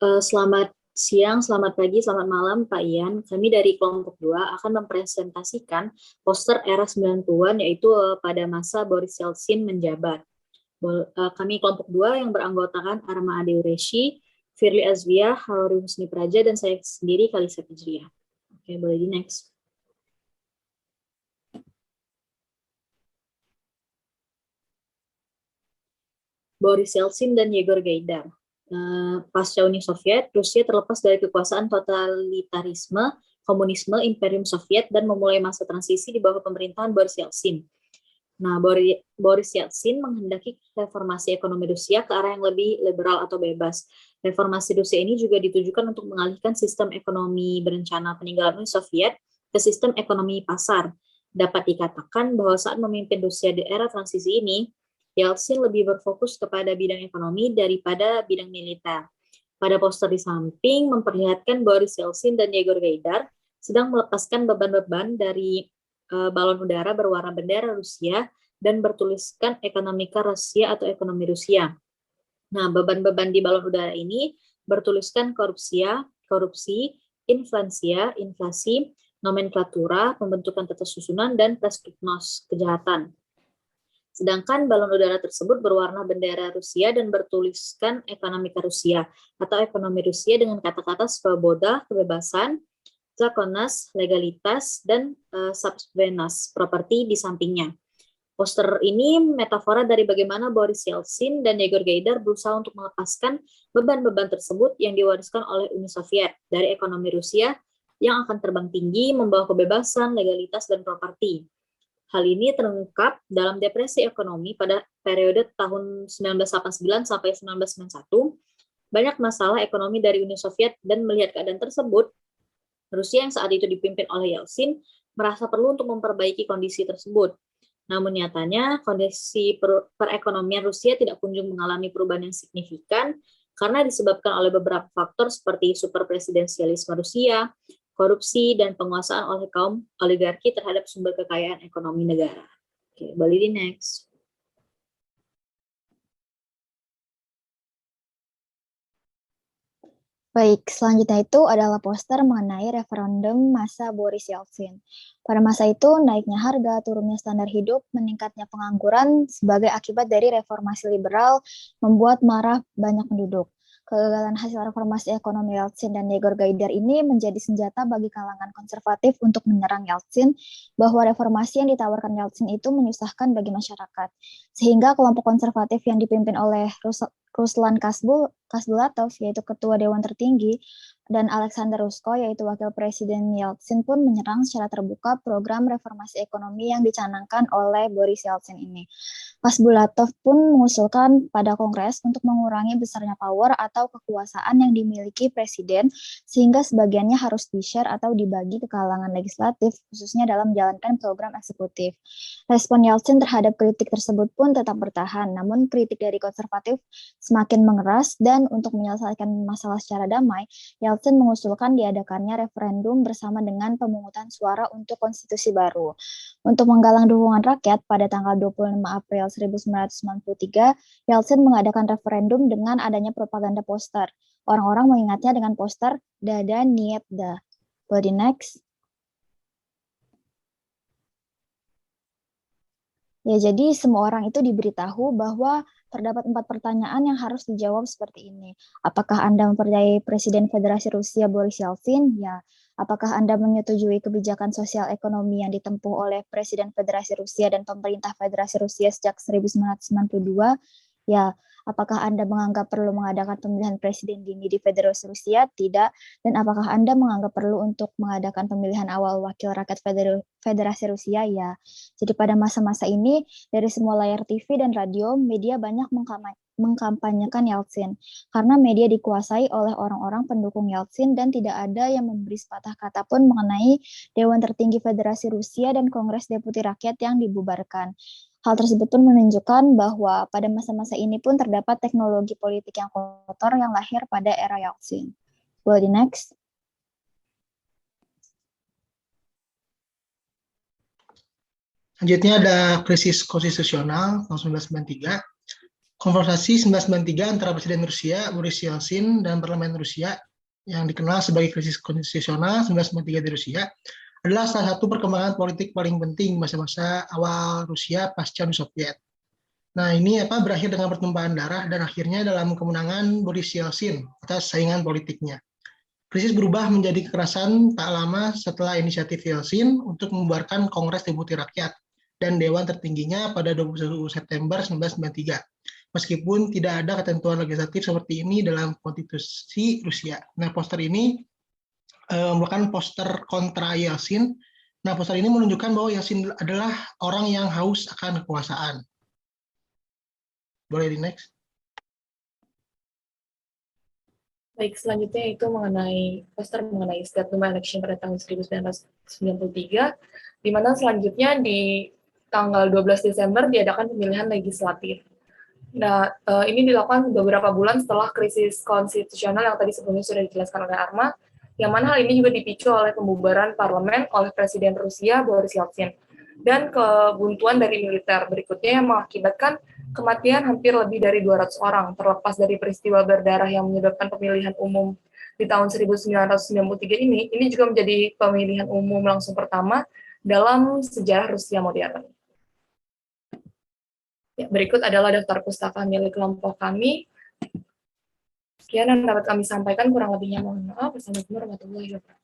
Selamat siang, selamat pagi, selamat malam Pak Ian. Kami dari kelompok 2 akan mempresentasikan poster era 90-an yaitu pada masa Boris Yeltsin menjabat. Kami kelompok 2 yang beranggotakan Arma Ade Ureshi, Firly Azwia, Halori Husni Praja, dan saya sendiri Kalisa Fijriah. Oke, boleh di next. Boris Yeltsin dan Yegor Gaidar. Pasca Uni Soviet, Rusia terlepas dari kekuasaan totalitarisme, komunisme, Imperium Soviet, dan memulai masa transisi di bawah pemerintahan Boris Yeltsin. Nah, Boris Yeltsin menghendaki reformasi ekonomi Rusia ke arah yang lebih liberal atau bebas. Reformasi Rusia ini juga ditujukan untuk mengalihkan sistem ekonomi berencana peninggalan Uni Soviet ke sistem ekonomi pasar. Dapat dikatakan bahwa saat memimpin Rusia di era transisi ini, Yeltsin lebih berfokus kepada bidang ekonomi daripada bidang militer. Pada poster di samping memperlihatkan Boris Yeltsin dan Yegor Gaidar sedang melepaskan beban-beban dari balon udara berwarna bendera Rusia dan bertuliskan ekonomika Rusia atau ekonomi Rusia. Nah, beban-beban di balon udara ini bertuliskan korupsi, inflasi, nomenklatura, pembentukan tata susunan, dan preskripnos kejahatan. Sedangkan balon udara tersebut berwarna bendera Rusia dan bertuliskan ekonomika Rusia atau ekonomi Rusia dengan kata-kata svoboda, kebebasan, zakonnas, legalitas, dan subvenas, properti di sampingnya. Poster ini metafora dari bagaimana Boris Yeltsin dan Yegor Gaidar berusaha untuk melepaskan beban-beban tersebut yang diwariskan oleh Uni Soviet dari ekonomi Rusia yang akan terbang tinggi, membawa kebebasan, legalitas, dan properti. Hal ini terungkap dalam depresi ekonomi pada periode tahun 1989 sampai 1991. Banyak masalah ekonomi dari Uni Soviet dan melihat keadaan tersebut, Rusia yang saat itu dipimpin oleh Yeltsin merasa perlu untuk memperbaiki kondisi tersebut. Namun nyatanya kondisi perekonomian Rusia tidak kunjung mengalami perubahan yang signifikan karena disebabkan oleh beberapa faktor seperti superpresidensialisme Rusia, korupsi, dan penguasaan oleh kaum oligarki terhadap sumber kekayaan ekonomi negara. Oke, boleh di next. Baik, selanjutnya itu adalah poster mengenai referendum masa Boris Yeltsin. Pada masa itu, naiknya harga, turunnya standar hidup, meningkatnya pengangguran sebagai akibat dari reformasi liberal membuat marah banyak penduduk. Kegagalan hasil reformasi ekonomi Yeltsin dan Yegor Gaidar ini menjadi senjata bagi kalangan konservatif untuk menyerang Yeltsin bahwa reformasi yang ditawarkan Yeltsin itu menyusahkan bagi masyarakat. Sehingga kelompok konservatif yang dipimpin oleh Ruslan Kasbulatov, yaitu ketua Dewan Tertinggi, dan Alexander Rusko, yaitu wakil presiden Yeltsin pun menyerang secara terbuka program reformasi ekonomi yang dicanangkan oleh Boris Yeltsin ini. Kasbulatov pun mengusulkan pada Kongres untuk mengurangi besarnya power atau kekuasaan yang dimiliki presiden, sehingga sebagiannya harus di-share atau dibagi ke kalangan legislatif, khususnya dalam menjalankan program eksekutif. Respon Yeltsin terhadap kritik tersebut pun tetap bertahan, namun kritik dari konservatif semakin mengeras, dan untuk menyelesaikan masalah secara damai, Yeltsin mengusulkan diadakannya referendum bersama dengan pemungutan suara untuk konstitusi baru. Untuk menggalang dukungan rakyat, pada tanggal 25 April 1993, Yeltsin mengadakan referendum dengan adanya propaganda poster. Orang-orang mengingatnya dengan poster Dada Niet Da. Body next. Ya, jadi semua orang itu diberitahu bahwa terdapat 4 pertanyaan yang harus dijawab seperti ini. Apakah Anda mempercayai Presiden Federasi Rusia Boris Yeltsin? Ya. Apakah Anda menyetujui kebijakan sosial ekonomi yang ditempuh oleh Presiden Federasi Rusia dan pemerintah Federasi Rusia sejak 1992? Ya. Apakah Anda menganggap perlu mengadakan pemilihan presiden dini di Federasi Rusia? Tidak. Dan apakah Anda menganggap perlu untuk mengadakan pemilihan awal wakil rakyat Federasi Rusia? Ya. Jadi pada masa-masa ini, dari semua layar TV dan radio, media banyak mengkampanyekan Yeltsin, karena media dikuasai oleh orang-orang pendukung Yeltsin dan tidak ada yang memberi sepatah kata pun mengenai Dewan Tertinggi Federasi Rusia dan Kongres Deputi Rakyat yang dibubarkan. Hal tersebut pun menunjukkan bahwa pada masa-masa ini pun terdapat teknologi politik yang kotor yang lahir pada era Yeltsin. Boleh di next. Selanjutnya ada krisis konstitusional tahun 1993. konversasi 1993 antara Presiden Rusia Boris Yeltsin dan Parlemen Rusia yang dikenal sebagai krisis konstitusional 1993 di Rusia adalah salah satu perkembangan politik paling penting masa-masa awal Rusia pasca Uni Soviet. Nah, ini berakhir dengan pertumpahan darah dan akhirnya dalam kemenangan Boris Yeltsin atas saingan politiknya. Krisis berubah menjadi kekerasan tak lama setelah inisiatif Yeltsin untuk membubarkan Kongres Deputi Rakyat dan Dewan tertingginya pada 21 September 1993. Meskipun tidak ada ketentuan legislatif seperti ini dalam konstitusi Rusia. Nah, poster ini merupakan poster kontra Yeltsin. Nah, poster ini menunjukkan bahwa Yeltsin adalah orang yang haus akan kekuasaan. Boleh di next. Baik, selanjutnya itu mengenai poster mengenai statement election pada tahun 1993, di mana selanjutnya di tanggal 12 Desember diadakan pemilihan legislatif. Nah, ini dilakukan beberapa bulan setelah krisis konstitusional yang tadi sebelumnya sudah dijelaskan oleh Arma, yang mana hal ini juga dipicu oleh pembubaran parlemen oleh Presiden Rusia Boris Yeltsin dan kebuntuan dari militer berikutnya yang mengakibatkan kematian hampir lebih dari 200 orang, terlepas dari peristiwa berdarah yang menyebabkan pemilihan umum di tahun 1993 ini juga menjadi pemilihan umum langsung pertama dalam sejarah Rusia modern. Ya, berikut adalah daftar pustaka milik kelompok kami. Sekian yang dapat kami sampaikan, kurang lebihnya mohon maaf. Wassalamualaikum warahmatullahi wabarakatuh.